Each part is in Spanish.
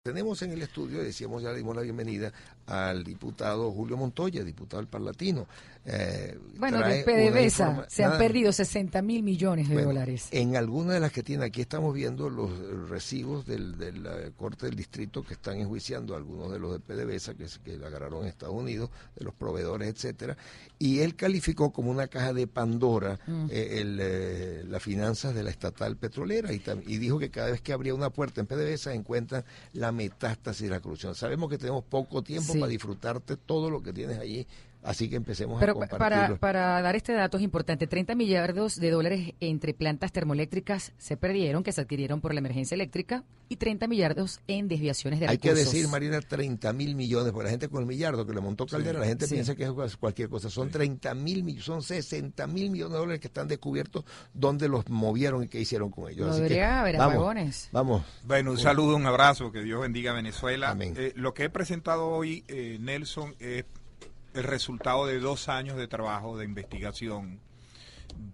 Tenemos en el estudio, decíamos, ya le dimos la bienvenida al diputado Julio Montoya, diputado del Parlatino. Bueno, de PDVSA se han perdido 60 mil millones de dólares. En algunas de las que tiene, aquí estamos viendo los recibos de la Corte del Distrito que están enjuiciando a algunos de los de PDVSA que la agarraron en Estados Unidos, de los proveedores, etcétera, y él calificó como una caja de Pandora las finanzas de la estatal petrolera y dijo que cada vez que abría una puerta en PDVSA encuentran la metástasis de la corrupción. Sabemos que tenemos poco tiempo para disfrutarte todo lo que tienes allí, así que empecemos a compartirlo. Para dar este dato es importante, 30 millardos de dólares entre plantas termoeléctricas se perdieron, que se adquirieron por la emergencia eléctrica, y 30 millardos en desviaciones de recursos. Hay que decir, Marina, 30 mil millones, porque la gente con el millardo que le montó Caldera, la gente piensa que es cualquier cosa. Son 30 mil millones, son 60 mil millones de dólares que están descubiertos donde los movieron y qué hicieron con ellos. No debería haber apagones. Vamos. Bueno, un saludo, un abrazo, que Dios bendiga a Venezuela. Amén. Lo que he presentado hoy, Nelson, es el resultado de 2 años de trabajo de investigación,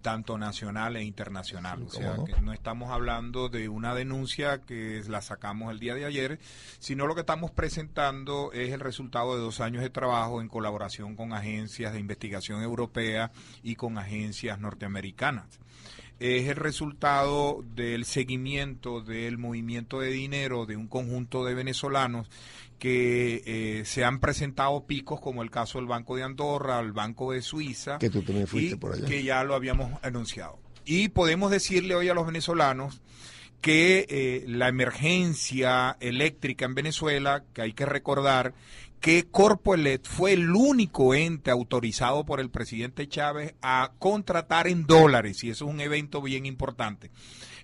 tanto nacional e internacional. O sea, que no estamos hablando de una denuncia que la sacamos el día de ayer, sino lo que estamos presentando es el resultado de 2 años de trabajo en colaboración con agencias de investigación europeas y con agencias norteamericanas. Es el resultado del seguimiento del movimiento de dinero de un conjunto de venezolanos que se han presentado picos, como el caso del Banco de Andorra, el Banco de Suiza, que tú también fuiste por allá, que ya lo habíamos anunciado. Y podemos decirle hoy a los venezolanos que la emergencia eléctrica en Venezuela, que hay que recordar que Corpoelect fue el único ente autorizado por el presidente Chávez a contratar en dólares, y eso es un evento bien importante.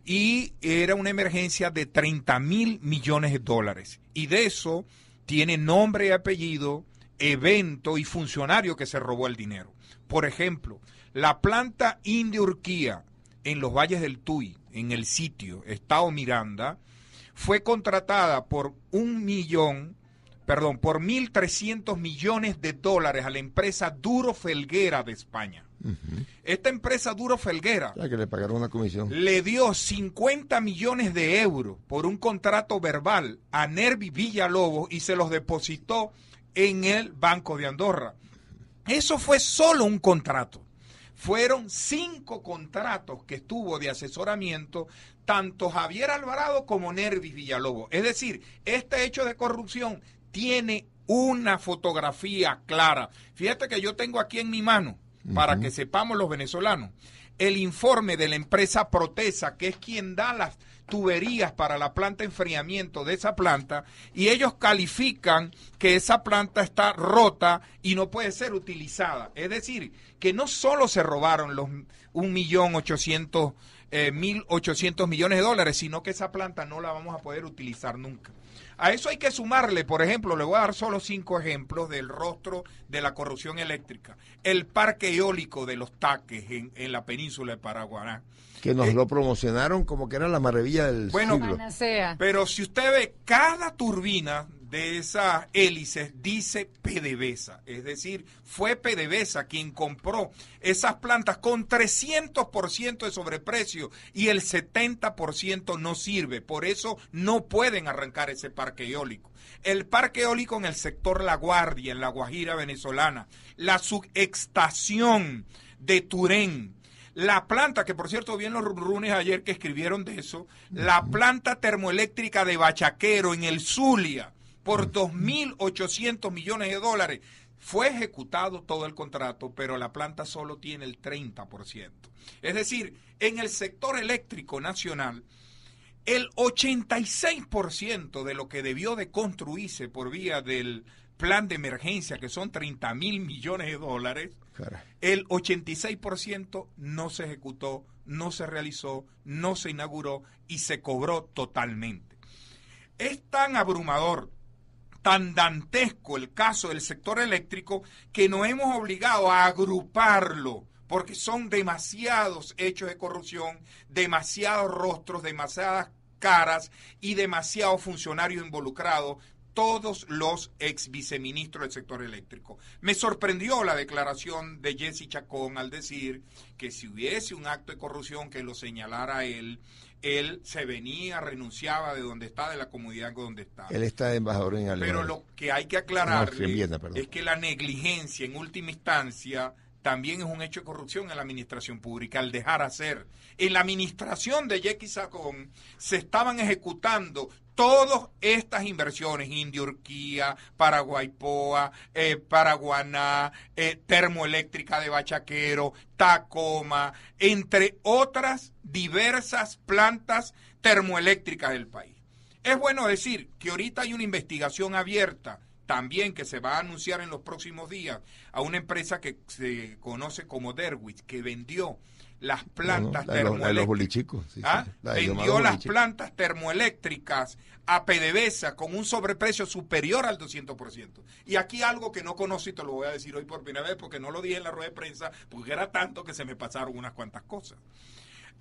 Y era una emergencia de 30 mil millones de dólares. Y de eso tiene nombre y apellido, evento y funcionario que se robó el dinero. Por ejemplo, la planta India Urquía en los Valles del Tuy, en el sitio Estado Miranda, fue contratada por 1.300 millones de dólares a la empresa Duro Felguera de España. Esta empresa Duro Felguera, la que le pagaron una comisión, le dio 50 millones de euros por un contrato verbal a Nervi Villalobos y se los depositó en el Banco de Andorra. Eso fue solo un contrato. Fueron 5 contratos que estuvo de asesoramiento tanto Javier Alvarado como Nervi Villalobos. Es decir, este hecho de corrupción tiene una fotografía clara. Fíjate que yo tengo aquí en mi mano, para que sepamos los venezolanos, el informe de la empresa Protesa, que es quien da las tuberías para la planta de enfriamiento de esa planta, y ellos califican que esa planta está rota y no puede ser utilizada. Es decir, que no solo se robaron los 1.800.000 millones de dólares, sino que esa planta no la vamos a poder utilizar nunca. A eso hay que sumarle, por ejemplo, le voy a dar solo 5 ejemplos del rostro de la corrupción eléctrica. El parque eólico de Los Taques en la península de Paraguaná. Que nos lo promocionaron como que era la maravilla del siglo. Pero si usted ve, cada turbina de esas hélices dice PDVSA, es decir, fue PDVSA quien compró esas plantas con 300% de sobreprecio y el 70% no sirve, por eso no pueden arrancar ese parque eólico. El parque eólico en el sector La Guardia, en La Guajira venezolana, la subestación de Turén, la planta, que por cierto vi en los runes ayer que escribieron de eso, la planta termoeléctrica de Bachaquero en el Zulia, por 2.800 millones de dólares. Fue ejecutado todo el contrato, pero la planta solo tiene el 30%. Es decir, en el sector eléctrico nacional, el 86% de lo que debió de construirse por vía del plan de emergencia, que son 30 mil millones de dólares, el 86% no se ejecutó, no se realizó, no se inauguró y se cobró totalmente. Es tan abrumador, tan dantesco el caso del sector eléctrico que nos hemos obligado a agruparlo, porque son demasiados hechos de corrupción, demasiados rostros, demasiadas caras y demasiados funcionarios involucrados todos los ex viceministros del sector eléctrico. Me sorprendió la declaración de Jesse Chacón al decir que si hubiese un acto de corrupción que lo señalara a él se venía, renunciaba de donde está, de la comunidad donde está. Él está de embajador en Alemania. Pero lo que hay que aclararle Viena, es que la negligencia en última instancia también es un hecho de corrupción en la administración pública, al dejar hacer. En la administración de Jesse Chacón se estaban ejecutando todas estas inversiones, Indiurquía, Paraguaypoa, Paraguaná, termoeléctrica de Bachaquero, Tacoma, entre otras diversas plantas termoeléctricas del país. Es bueno decir que ahorita hay una investigación abierta también que se va a anunciar en los próximos días a una empresa que se conoce como Derwitz, que vendió las plantas termoeléctricas. Vendió las plantas termoeléctricas a PDVSA con un sobreprecio superior al 200%. Y aquí algo que no conozco y te lo voy a decir hoy por primera vez porque no lo dije en la rueda de prensa porque era tanto que se me pasaron unas cuantas cosas.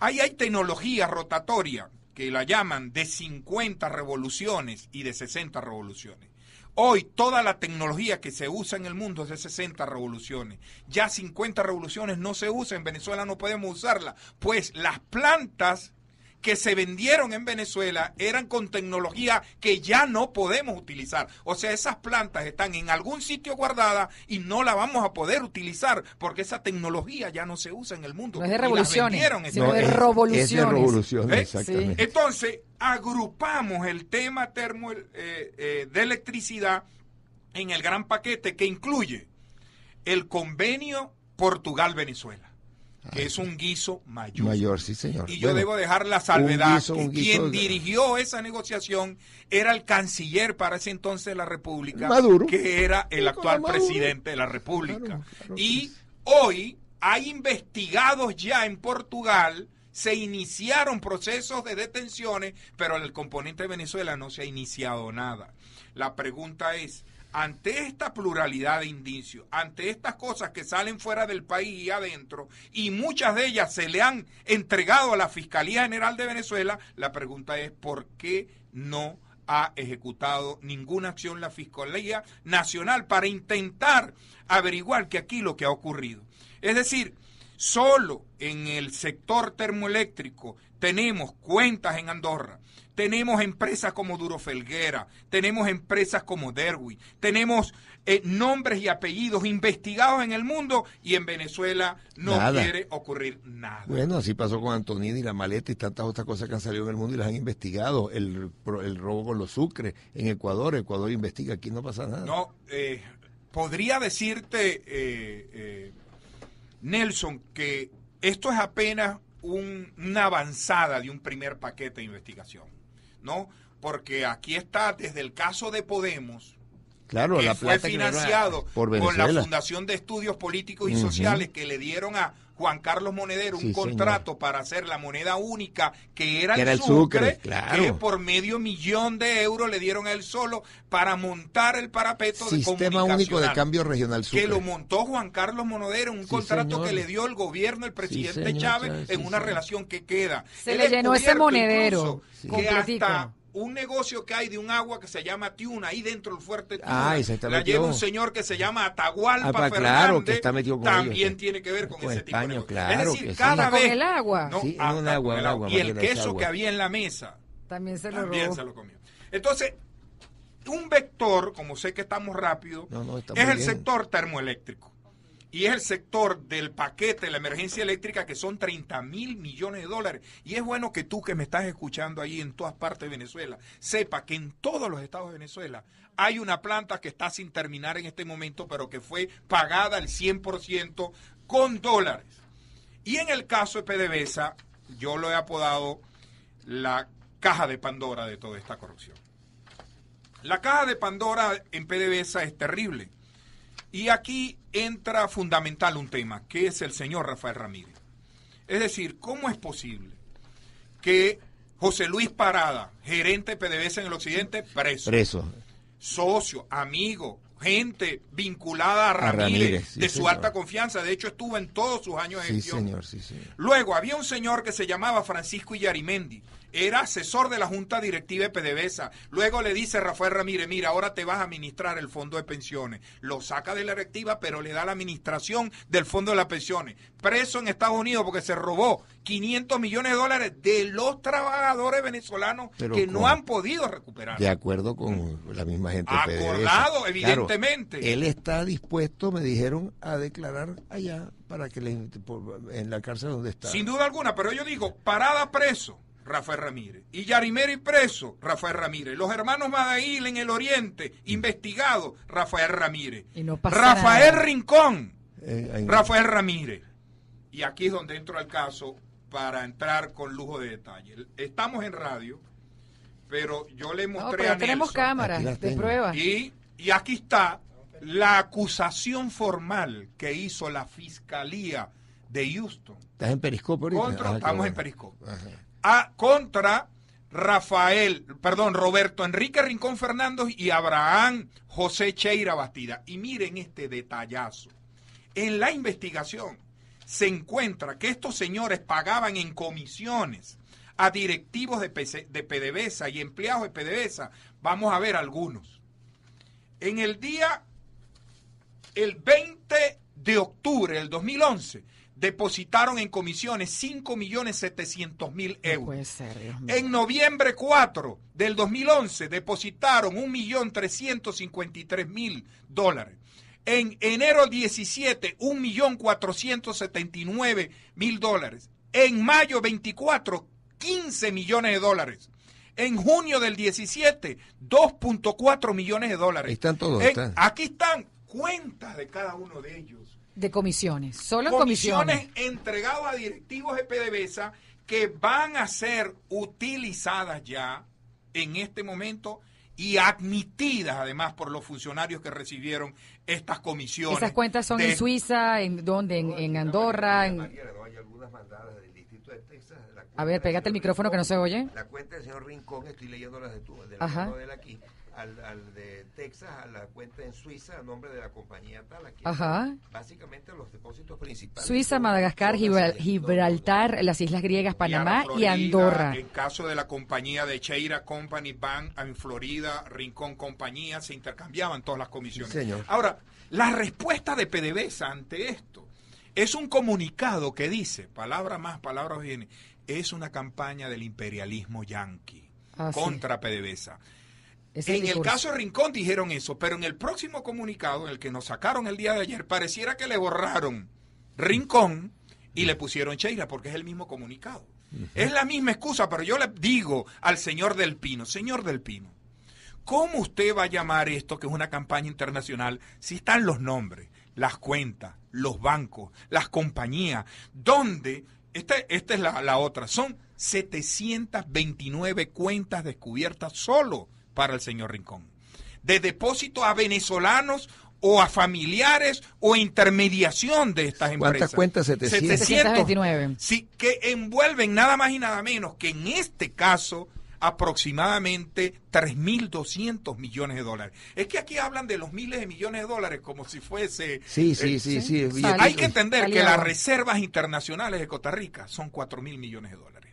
Ahí hay tecnología rotatoria que la llaman de 50 revoluciones y de 60 revoluciones. Hoy toda la tecnología que se usa en el mundo es de 60 revoluciones. Ya 50 revoluciones no se usa, en Venezuela no podemos usarla, pues las plantas que se vendieron en Venezuela eran con tecnología que ya no podemos utilizar. O sea, esas plantas están en algún sitio guardadas y no la vamos a poder utilizar porque esa tecnología ya no se usa en el mundo. No es de revoluciones, sino de revoluciones. Es de revoluciones, exactamente. Sí. Entonces, agrupamos el tema de electricidad en el gran paquete que incluye el convenio Portugal-Venezuela, que es un guiso mayor. Mayor, sí, señor. Y yo debo dejar la salvedad que quien dirigió esa negociación era el canciller para ese entonces de la República, Maduro, que era el actual presidente de la República. Claro, y hoy hay investigados ya en Portugal, se iniciaron procesos de detenciones, pero en el componente de Venezuela no se ha iniciado nada. La pregunta es, ante esta pluralidad de indicios, ante estas cosas que salen fuera del país y adentro, y muchas de ellas se le han entregado a la Fiscalía General de Venezuela, la pregunta es ¿por qué no ha ejecutado ninguna acción la Fiscalía Nacional para intentar averiguar que aquí lo que ha ocurrido? Es decir, solo en el sector termoeléctrico tenemos cuentas en Andorra, tenemos empresas como Duro Felguera, tenemos empresas como Derwitz, tenemos nombres y apellidos investigados en el mundo y en Venezuela no quiere ocurrir nada. Bueno, así pasó con Antonini, la maleta y tantas otras cosas que han salido en el mundo y las han investigado. El robo con los sucres en Ecuador investiga, aquí no pasa nada. No, podría decirte, Nelson, que esto es apenas una avanzada de un primer paquete de investigación, ¿no? Porque aquí está desde el caso de Podemos, claro, que la fue plata financiado por con la Fundación de Estudios Políticos y Sociales que le dieron a Juan Carlos Monedero un contrato para hacer la moneda única que era el sucre, claro, que por $500,000 le dieron a él solo para montar el parapeto de Sistema Único de Cambio Regional Sucre, que lo montó Juan Carlos Monedero, un contrato que le dio el gobierno, el presidente Chávez, en una relación que queda. Se le llenó ese monedero que hasta un negocio que hay de un agua que se llama Tiuna, ahí dentro del fuerte Tiuna, la lleva un señor que se llama Atahualpa Fernández, claro, que está metido con también ellos, tiene que ver con ese tipo de negocio. Claro, es decir, cada vez... Con el agua. No, sí, el agua, y el queso que había en la mesa también se lo comió. Entonces, un vector, como sé que estamos rápido, es el sector termoeléctrico. Y es el sector del paquete de la emergencia eléctrica, que son $30,000 millones. Y es bueno que tú que me estás escuchando ahí en todas partes de Venezuela, sepa que en todos los estados de Venezuela hay una planta que está sin terminar en este momento, pero que fue pagada al 100% con dólares. Y en el caso de PDVSA, yo lo he apodado la caja de Pandora de toda esta corrupción. La caja de Pandora en PDVSA es terrible. Y aquí entra fundamental un tema, que es el señor Rafael Ramírez. Es decir, ¿cómo es posible que José Luis Parada, gerente de PDVSA en el occidente, preso, socio, amigo, gente vinculada a Ramírez, Ramírez, sí, de su señor. alta confianza. De hecho, estuvo en todos sus años de Sí, gestión. señor, sí, señor. Luego había un señor que se llamaba Francisco Illarimendi, era asesor de la Junta Directiva de PDVSA. Luego le dice Rafael Ramírez, mira, ahora te vas a administrar el fondo de pensiones. Lo saca de la directiva, pero le da la administración del fondo de las pensiones. Preso en Estados Unidos porque se robó 500 millones de dólares de los trabajadores venezolanos Pero que no han podido recuperar. De acuerdo con la misma gente de PDVSA. Acordado, evidentemente. Claro, él está dispuesto, me dijeron, a declarar allá para que en la cárcel donde está. Sin duda alguna, pero yo digo, Parada preso, Rafael Ramírez. Y Yarimeri preso, Rafael Ramírez. Los hermanos Madail en el Oriente, investigados, Rafael Ramírez. Y no pasa Rafael nada. Rincón, Ahí- Rafael Ramírez. Y aquí es donde entro al caso para entrar con lujo de detalle. Estamos en radio, pero yo le No, mostré pero a tenemos Nelson. cámaras Aquí las de tengo. prueba. Y aquí está la acusación formal que hizo la Fiscalía de Houston. ¿Estás en Periscope ahorita? Contra, Ah, qué estamos bueno. en Periscope. Ajá. Contra Roberto Enrique Rincón Fernández y Abraham José Cheira Bastida. Y miren este detallazo. En la investigación se encuentra que estos señores pagaban en comisiones a directivos de PDVSA y empleados de PDVSA. Vamos a ver algunos. En el 20 de octubre del 2011, depositaron en comisiones 5.700.000 No euros. puede ser, Dios mío. En noviembre 4 del 2011 depositaron $1.353.000. En enero 17, $1.479.000. En mayo 24, $15 millones. En junio del 17, $2.4 millones. Ahí están todos. Aquí están cuentas de cada uno de ellos. De comisiones, solo en comisiones. Entregadas a directivos de PDVSA que van a ser utilizadas ya en este momento y admitidas además por los funcionarios que recibieron estas comisiones. Esas cuentas son en Suiza, ¿en dónde? En Andorra. Hay algunas mandadas del distrito de Texas. A ver, pégate el micrófono que no se oye. La cuenta del señor Rincón, estoy leyendo las de Ajá. de él aquí. Al de Texas, a la cuenta en Suiza, a nombre de la compañía tal. Aquí Ajá. básicamente los depósitos principales. Suiza, Madagascar, Gibraltar, las Islas Griegas, Panamá y Florida, Andorra. En caso de la compañía de Cheira Company Bank en Florida, Rincón Compañía, se intercambiaban todas las comisiones. Sí, señor. Ahora, la respuesta de PDVSA ante esto es un comunicado que dice, palabra más, palabra viene, es una campaña del imperialismo yanqui contra PDVSA. En el caso de Rincón dijeron eso, pero en el próximo comunicado, en el que nos sacaron el día de ayer, pareciera que le borraron Rincón y le pusieron Cheira, porque es el mismo comunicado. Es la misma excusa, pero yo le digo al señor Del Pino, ¿cómo usted va a llamar esto que es una campaña internacional si están los nombres, las cuentas, los bancos, las compañías, donde, esta es la otra, son 729 cuentas descubiertas solo para el señor Rincón, de depósito a venezolanos o a familiares o intermediación de estas empresas. ¿Cuántas cuentas? 729. Sí, que envuelven nada más y nada menos que en este caso aproximadamente 3.200 millones de dólares. Es que aquí hablan de los miles de millones de dólares como si fuese... Sí. Hay que entender que Aliado. las reservas internacionales de Costa Rica son 4.000 millones de dólares.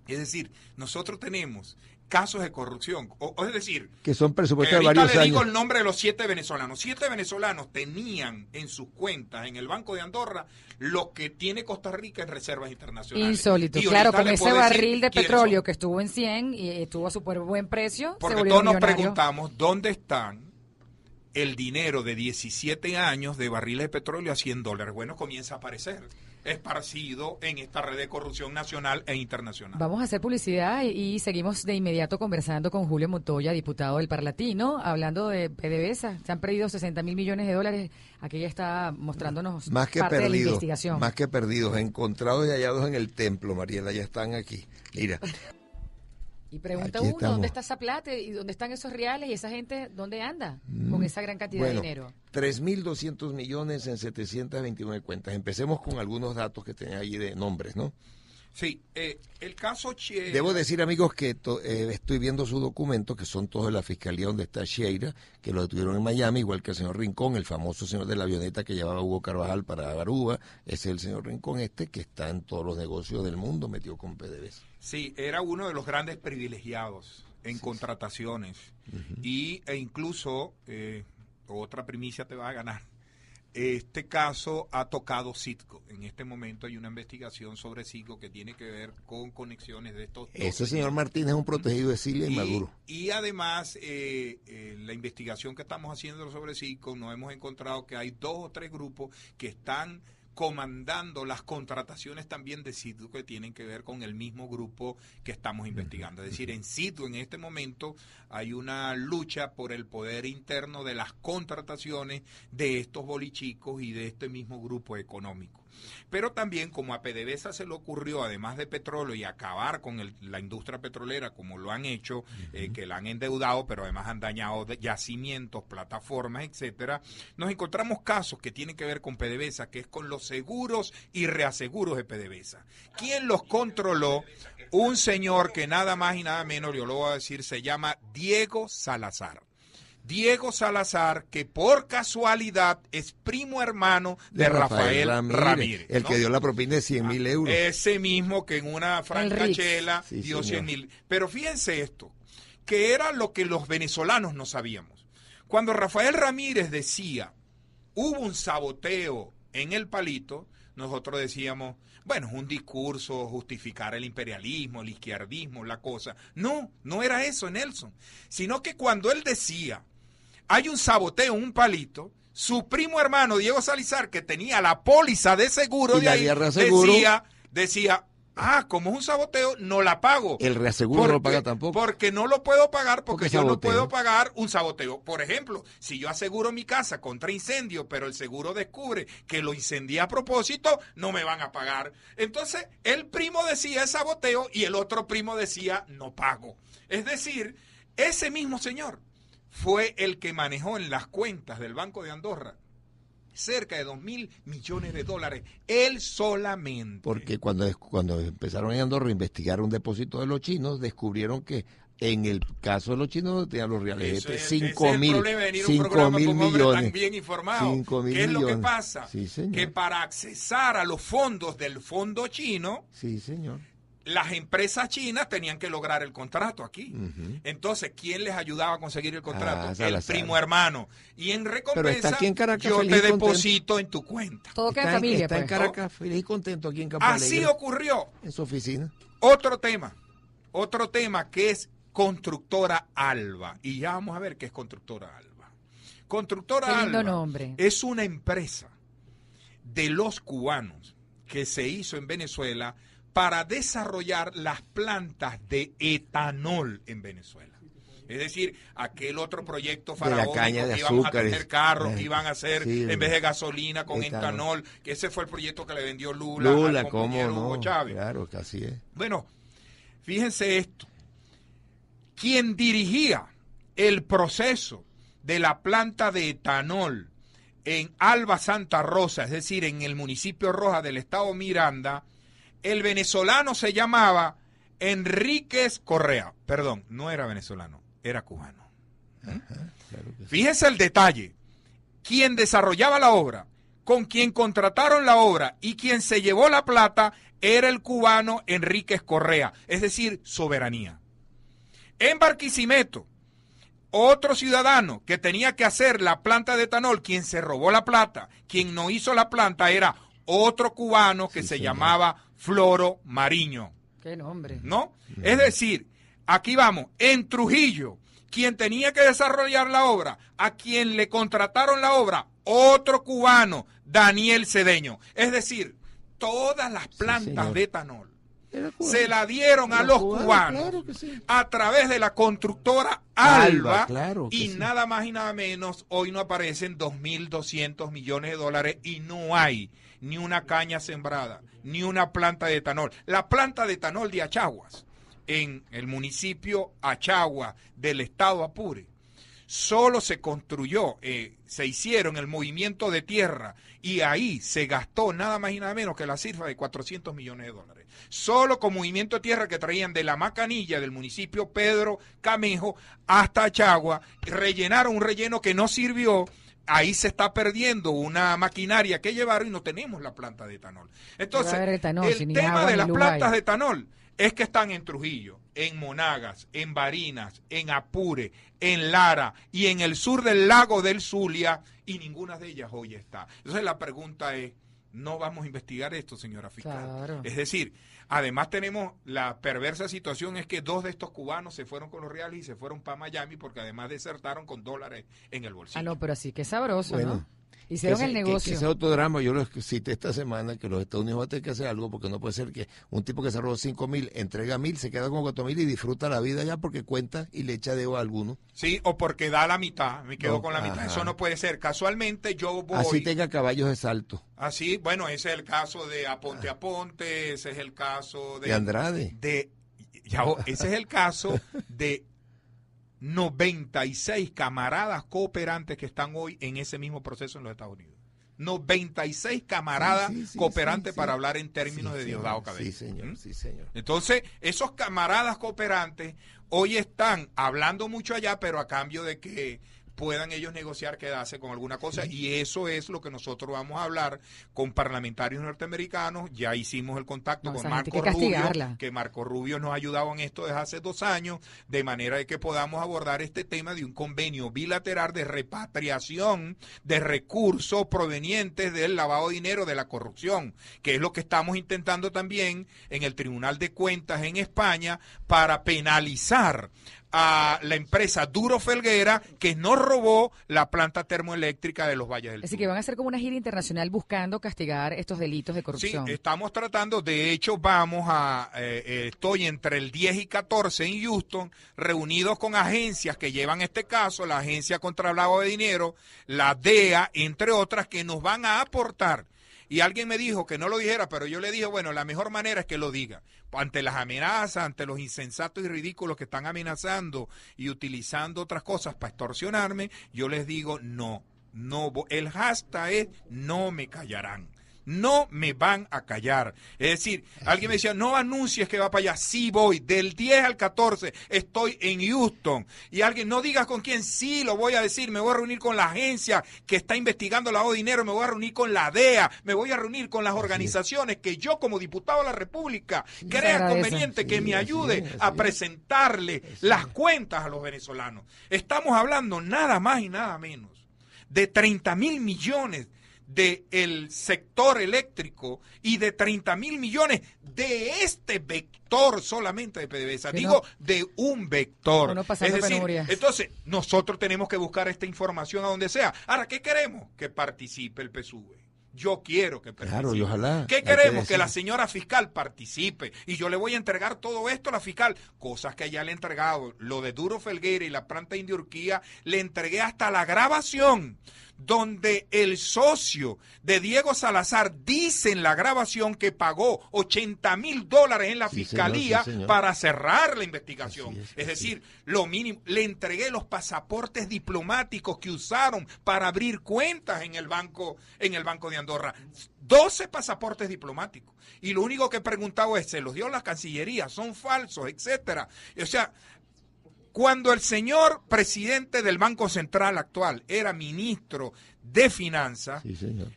Es decir, nosotros tenemos casos de corrupción, es decir, que son presupuestos de ahorita varios le años. digo el nombre de los 7 venezolanos. 7 venezolanos tenían en sus cuentas en el Banco de Andorra lo que tiene Costa Rica en reservas internacionales. Insólito. Y Claro, ahorita con le ese puedo decir barril de quiénes petróleo son. que estuvo en 100 y estuvo a súper buen precio, Porque se volvió todos nos millonario. preguntamos dónde están el dinero de 17 años de barriles de petróleo a $100. Bueno, comienza a aparecer esparcido en esta red de corrupción nacional e internacional. Vamos a hacer publicidad y seguimos de inmediato conversando con Julio Montoya, diputado del Parlatino, hablando de PDVSA. Se han perdido 60.000 millones de dólares. Aquí ya está mostrándonos Más que parte de la perdidos, investigación. más que perdidos, encontrados y hallados en el templo, Mariela, ya están aquí. Mira. Y pregunta Aquí uno, estamos. ¿dónde está esa plata y dónde están esos reales y esa gente dónde anda con esa gran cantidad de dinero? 3.200 millones en 729 cuentas. Empecemos con algunos datos que tenía ahí de nombres, ¿no? Sí, el caso Cheira. Debo decir, amigos, que estoy viendo sus documentos, que son todos de la fiscalía donde está Cheira, que lo detuvieron en Miami, igual que el señor Rincón, el famoso señor de la avioneta que llevaba Hugo Carvajal para Aruba. Ese es el señor Rincón que está en todos los negocios del mundo, metido con PDVSA. Sí, era uno de los grandes privilegiados en contrataciones. E incluso, otra primicia te va a ganar. Este caso ha tocado Citgo. En este momento hay una investigación sobre Citgo que tiene que ver con conexiones de estos. Ese señor Martínez es un protegido de Cilia y Maduro. Y además, la investigación que estamos haciendo sobre Citgo, nos hemos encontrado que hay 2 o 3 grupos que están comandando las contrataciones también de Citgo que tienen que ver con el mismo grupo que estamos investigando. Es decir, en Citgo en este momento hay una lucha por el poder interno de las contrataciones de estos bolichicos y de este mismo grupo económico. Pero también, como a PDVSA se le ocurrió, además de petróleo y acabar con la industria petrolera, como lo han hecho, que la han endeudado, pero además han dañado yacimientos, plataformas, etcétera, nos encontramos casos que tienen que ver con PDVSA, que es con los seguros y reaseguros de PDVSA. ¿Quién los controló? Un señor que nada más y nada menos, yo lo voy a decir, se llama Diego Salazar. Diego Salazar, que por casualidad es primo hermano de Rafael Ramírez, el que dio la propina de 100.000 euros. Ese mismo que en una francachela dio 100.000. Pero fíjense esto, que era lo que los venezolanos no sabíamos. Cuando Rafael Ramírez decía, hubo un saboteo en el Palito, nosotros decíamos, bueno, es un discurso, justificar el imperialismo, el izquierdismo, la cosa. No, no era eso, Nelson. Sino que cuando él decía, hay un saboteo en un Palito, su primo hermano Diego Salazar, que tenía la póliza de seguro de ahí, decía, como es un saboteo, no la pago. El reaseguro no lo paga tampoco. Porque no lo puedo pagar porque yo no puedo pagar un saboteo. Por ejemplo, si yo aseguro mi casa contra incendio, pero el seguro descubre que lo incendié a propósito, no me van a pagar. Entonces, el primo decía saboteo y el otro primo decía no pago. Es decir, ese mismo señor fue el que manejó en las cuentas del Banco de Andorra cerca de $2.000 millones, él solamente. Porque cuando empezaron en Andorra a investigar un depósito de los chinos, descubrieron que en el caso de los chinos tenían los reales 5.000 millones. Tan bien informado. 5.000 ¿Qué es millones. lo que pasa? Sí, señor. Que para accesar a los fondos del fondo chino, sí, señor, las empresas chinas tenían que lograr el contrato aquí. Entonces, ¿quién les ayudaba a conseguir el contrato? El primo hermano. Y en recompensa, yo te deposito en tu cuenta. Todo queda en familia. Está en Caracas, feliz y contento aquí en Campo Alegre. Así ocurrió. En su oficina. Otro tema que es Constructora Alba. Y ya vamos a ver qué es Constructora Alba. Constructora Alba es una empresa de los cubanos que se hizo en Venezuela para desarrollar las plantas de etanol en Venezuela. Es decir, aquel otro proyecto faraónico que íbamos a tener carros que iban a hacer en vez de gasolina con etanol, que ese fue el proyecto que le vendió Lula al compañero Hugo Chávez. Claro, que así es. Bueno, fíjense esto. Quien dirigía el proceso de la planta de etanol en Alba Santa Rosa, es decir, en el municipio Roja del estado Miranda, el venezolano se llamaba Enríquez Correa. Perdón, no era venezolano, era cubano. Ajá, claro que sí. Fíjense el detalle. Quien desarrollaba la obra, con quien contrataron la obra y quien se llevó la plata era el cubano Enríquez Correa, es decir, soberanía. En Barquisimeto, otro ciudadano que tenía que hacer la planta de etanol, quien se robó la plata, quien no hizo la planta era otro cubano que se llamaba Floro Mariño. ¿Qué nombre? ¿No? Es decir, aquí vamos, en Trujillo, quien tenía que desarrollar la obra, a quien le contrataron la obra, otro cubano, Daniel Cedeño. Es decir, todas las plantas de etanol se la dieron a los cubanos claro a través de la constructora Alba claro y sí. Nada más y nada menos, hoy no aparecen $2.200 millones y no hay ni una caña sembrada, ni una planta de etanol. La planta de etanol de Achaguas, en el municipio Achagua del estado Apure, solo se construyó, se hicieron el movimiento de tierra y ahí se gastó nada más y nada menos que la cifra de $400 millones. Solo con movimiento de tierra que traían de la Macanilla, del municipio Pedro Camejo, hasta Achagua, rellenaron un relleno que no sirvió. Ahí se está perdiendo una maquinaria que llevaron y no tenemos la planta de etanol. Entonces, el tema de las plantas de etanol es que están en Trujillo, en Monagas, en Barinas, en Apure, en Lara y en el sur del lago del Zulia, y ninguna de ellas hoy está. Entonces la pregunta es, ¿no vamos a investigar esto, señora fiscal? Claro. Es decir, además tenemos la perversa situación es que 2 de estos cubanos se fueron con los reales y se fueron para Miami porque además desertaron con dólares en el bolsillo. Ah, no, pero así que sabroso, Bueno, ¿no? Hicieron el negocio. Que ese otro drama, yo lo cité esta semana, que los Estados Unidos van a tener que hacer algo, porque no puede ser que un tipo que se robó 5.000, entrega 1.000, se queda con 4.000 y disfruta la vida ya porque cuenta y le echa dedo a alguno. Sí, o porque da la mitad, me quedo No, con la mitad. ajá. Eso no puede ser. Casualmente yo voy... Así tenga caballos de salto. Así, bueno, ese es el caso de Aponte Aponte, ese es el caso De Andrade. Ese es el caso de 96 camaradas cooperantes que están hoy en ese mismo proceso en los Estados Unidos. 96 camaradas cooperantes para hablar en términos de Diosdado Cabello. Sí, señor, sí, señor. Entonces, esos camaradas cooperantes hoy están hablando mucho allá, pero a cambio de que puedan ellos negociar quedarse con alguna cosa, y eso es lo que nosotros vamos a hablar con parlamentarios norteamericanos. Ya hicimos el contacto con Marco Rubio, que Marco Rubio nos ha ayudado en esto desde hace 2 años, de manera de que podamos abordar este tema de un convenio bilateral de repatriación de recursos provenientes del lavado de dinero, de la corrupción, que es lo que estamos intentando también en el Tribunal de Cuentas en España para penalizar a la empresa Duro Felguera, que nos robó la planta termoeléctrica de los Valles del Tuy. Así que van a hacer como una gira internacional buscando castigar estos delitos de corrupción. Sí, estamos tratando, de hecho estoy entre el 10 y 14 en Houston, reunidos con agencias que llevan este caso, la Agencia contra el Lavado de Dinero, la DEA, entre otras, que nos van a aportar. Y alguien me dijo que no lo dijera, pero yo le dije, bueno, la mejor manera es que lo diga. Ante las amenazas, ante los insensatos y ridículos que están amenazando y utilizando otras cosas para extorsionarme, yo les digo, no, el hashtag es no me callarán. No me van a callar. Es decir, alguien me decía, no anuncies que va para allá. Sí voy, del 10 al 14 estoy en Houston. Y alguien, no digas con quién, sí lo voy a decir. Me voy a reunir con la agencia que está investigando el lavado de dinero, me voy a reunir con la DEA, me voy a reunir con las organizaciones que yo como diputado de la República crea conveniente que me ayude a presentarle las cuentas a los venezolanos. Estamos hablando nada más y nada menos de 30.000 millones del sector eléctrico y de 30.000 millones de este vector solamente de PDVSA. Digo, de un vector. Es decir, penurias. Entonces, nosotros tenemos que buscar esta información a donde sea. Ahora, ¿qué queremos? Que participe el PSUV. Yo quiero que participe. Claro, y ojalá. ¿Qué queremos? Que la señora fiscal participe. Y yo le voy a entregar todo esto a la fiscal. Cosas que ya le he entregado. Lo de Duro Felguera y la planta India Urquía, le entregué hasta la grabación donde el socio de Diego Salazar dice en la grabación que pagó $80,000 en la fiscalía, señor. Para cerrar la investigación. Es decir, lo mínimo, le entregué los pasaportes diplomáticos que usaron para abrir cuentas en el banco de Andorra. 12 pasaportes diplomáticos. Y lo único que he preguntado es, ¿se los dio la Cancillería? ¿Son falsos? Etcétera. O sea, cuando el señor presidente del Banco Central actual era ministro de Finanzas,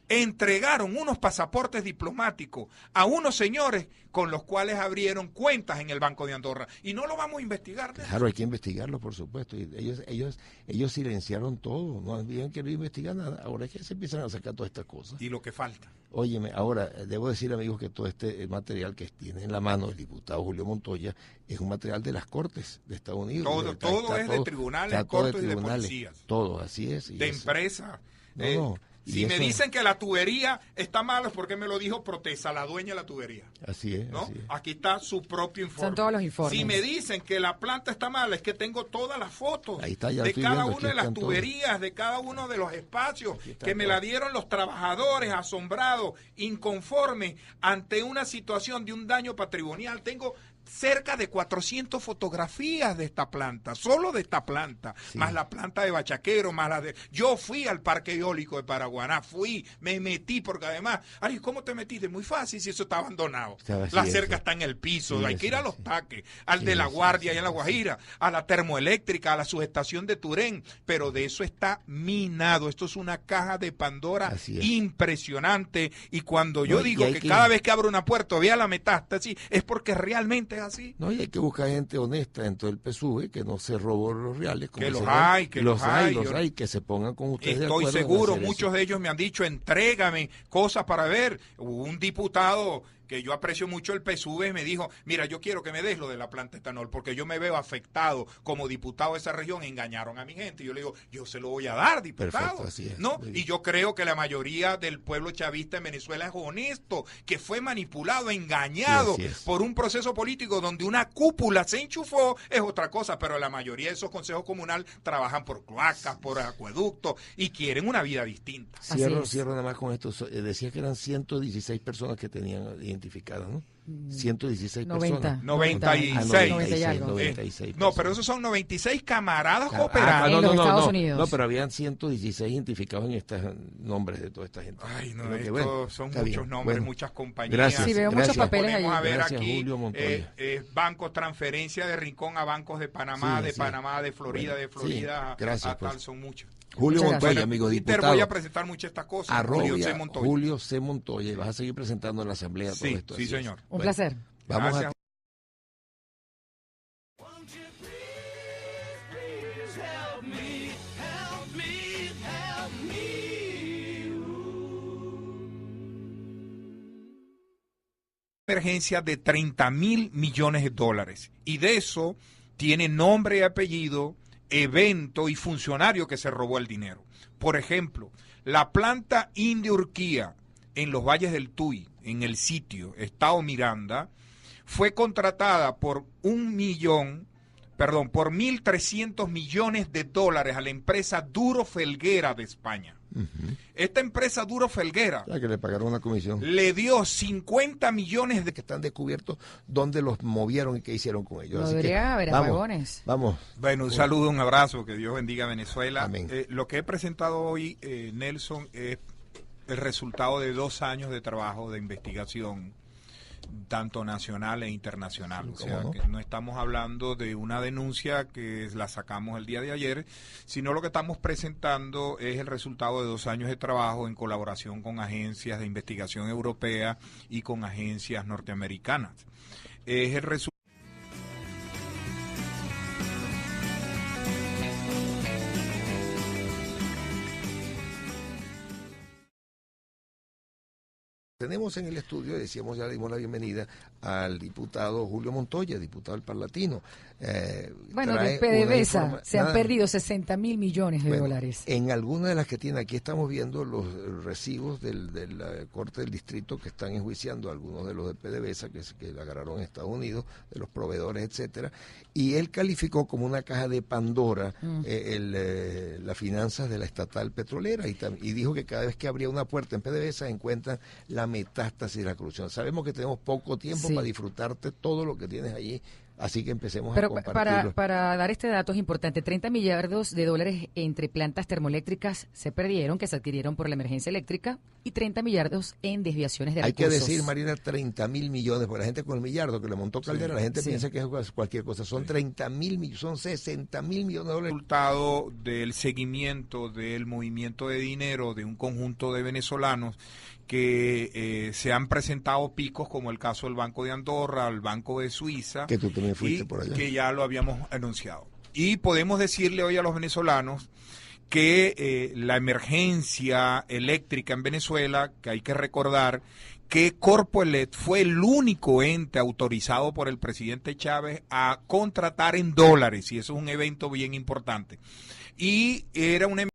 entregaron unos pasaportes diplomáticos a unos señores con los cuales abrieron cuentas en el Banco de Andorra. Y no lo vamos a investigar. Claro, hay que investigarlo, por supuesto. Y ellos silenciaron todo, no habían querido investigar nada. Ahora es que se empiezan a sacar todas estas cosas. Y lo que falta. Óyeme, ahora, debo decir, amigos, que todo este material que tiene en la mano el diputado Julio Montoya es un material de las Cortes de Estados Unidos. Todo es de tribunales, cortes y de policías. Todo, así es. De empresas. No. Si me dicen que la tubería está mal, es porque me lo dijo Protesa, la dueña de la tubería. Así es, ¿no? así es. Aquí está su propio informe. Son todos los informes. Si me dicen que la planta está mal, es que tengo todas las fotos Ahí está, ya de cada viendo, una de las todos. tuberías, de cada uno de los espacios que me la dieron los trabajadores asombrados, inconformes ante una situación de un daño patrimonial. Tengo cerca de 400 fotografías de esta planta, solo de esta planta, sí, más la planta de Bachaquero, más la de... Yo fui al parque eólico de Paraguaná, me metí, porque además, Ari, ¿cómo te metiste? Muy fácil, si eso está abandonado. La cerca está en el piso, sí, hay que ir a los taques, al sí, de La Guardia sí, y en La Guajira, a la termoeléctrica, a la subestación de Turén, pero de eso está minado. Esto es una caja de Pandora impresionante, y cuando yo digo que cada vez que abro una puerta vea la metástasis, es porque realmente es así. No, y hay que buscar gente honesta dentro del PSUV que no se robó los reales. Que los hay, los hay, que se pongan con ustedes. Estoy seguro, muchos de ellos me han dicho, entrégame cosas para ver. Hubo un diputado que yo aprecio mucho, el PSUV, me dijo, mira, yo quiero que me des lo de la planta etanol, porque yo me veo afectado como diputado de esa región, engañaron a mi gente. Y yo le digo, yo se lo voy a dar, diputado. Perfecto, así es. ¿No? Y yo creo que la mayoría del pueblo chavista en Venezuela es honesto, que fue manipulado, engañado por un proceso político donde una cúpula se enchufó, es otra cosa, pero la mayoría de esos consejos comunales trabajan por cloacas, por acueductos, y quieren una vida distinta. Cierro nada más con esto. Decía que eran 116 personas que tenían identificadas, ¿no? 116 personas. 96. No, pero esos son 96 camaradas cooperantes. En los Estados Unidos. No, pero habían 116 identificados en estos nombres de toda esta gente. Ay, no, estos son muchos nombres, muchas compañías. Gracias. Sí, veo muchos papeles ahí. A ver gracias, aquí, Julio Montoya. bancos, transferencia de Rincón a bancos de Panamá, Panamá, de Florida, bueno, de Florida gracias, a tal, son muchos. Julio Montoya, amigo diputado. Voy a presentar muchas de estas cosas. Julio C. Montoya. Y vas a seguir presentando en la Asamblea todo esto. Sí, señor. Un placer. Vamos Gracias. a... Emergencia de 30.000 millones de dólares. Y de eso tiene nombre y apellido, evento y funcionario que se robó el dinero. Por ejemplo, la planta India Urquía en los Valles del Tuy, en el sitio Estado Miranda, fue contratada por 1.300 millones de dólares a la empresa Duro Felguera de España. Esta empresa Duro Felguera, la que le pagaron una comisión, le dio 50 millones de que están descubiertos dónde los movieron y qué hicieron con ellos. No debería haber apagones. Vamos. Bueno, un saludo, un abrazo, que Dios bendiga a Venezuela. Amén. Lo que he presentado hoy, Nelson, es el resultado de 2 años de trabajo de investigación, tanto nacional e internacional. O sea, que no estamos hablando de una denuncia que la sacamos el día de ayer, sino lo que estamos presentando es el resultado de 2 años de trabajo en colaboración con agencias de investigación europeas y con agencias norteamericanas. Es el resultado. Tenemos en el estudio, decíamos, ya le dimos la bienvenida al diputado Julio Montoya, diputado del Parlantino. Bueno, de PDVSA se han perdido 60.000 millones de dólares. En algunas de las que tiene, aquí estamos viendo los recibos de la Corte del Distrito que están enjuiciando a algunos de los de PDVSA que la agarraron en Estados Unidos, de los proveedores, etcétera, y él calificó como una caja de Pandora las finanzas de la estatal petrolera y dijo que cada vez que abría una puerta en PDVSA encuentran la metástasis de la corrupción. Sabemos que tenemos poco tiempo para disfrutarte todo lo que tienes allí, así que empecemos a compartirlo. Para dar este dato es importante, 30 millardos de dólares entre plantas termoeléctricas se perdieron, que se adquirieron por la emergencia eléctrica, y 30 millardos en desviaciones de recursos. Hay que decir, Marina, 30.000 millones, porque la gente con el millardo que le montó Caldera, la gente piensa que es cualquier cosa. Son 30.000, son 60.000 millones de dólares. Resultado del seguimiento del movimiento de dinero de un conjunto de venezolanos que se han presentado picos, como el caso del Banco de Andorra, el Banco de Suiza, que tú también fuiste por allá, que ya lo habíamos anunciado. Y podemos decirle hoy a los venezolanos que la emergencia eléctrica en Venezuela, que hay que recordar que Corpoelect fue el único ente autorizado por el presidente Chávez a contratar en dólares, y eso es un evento bien importante. Y era una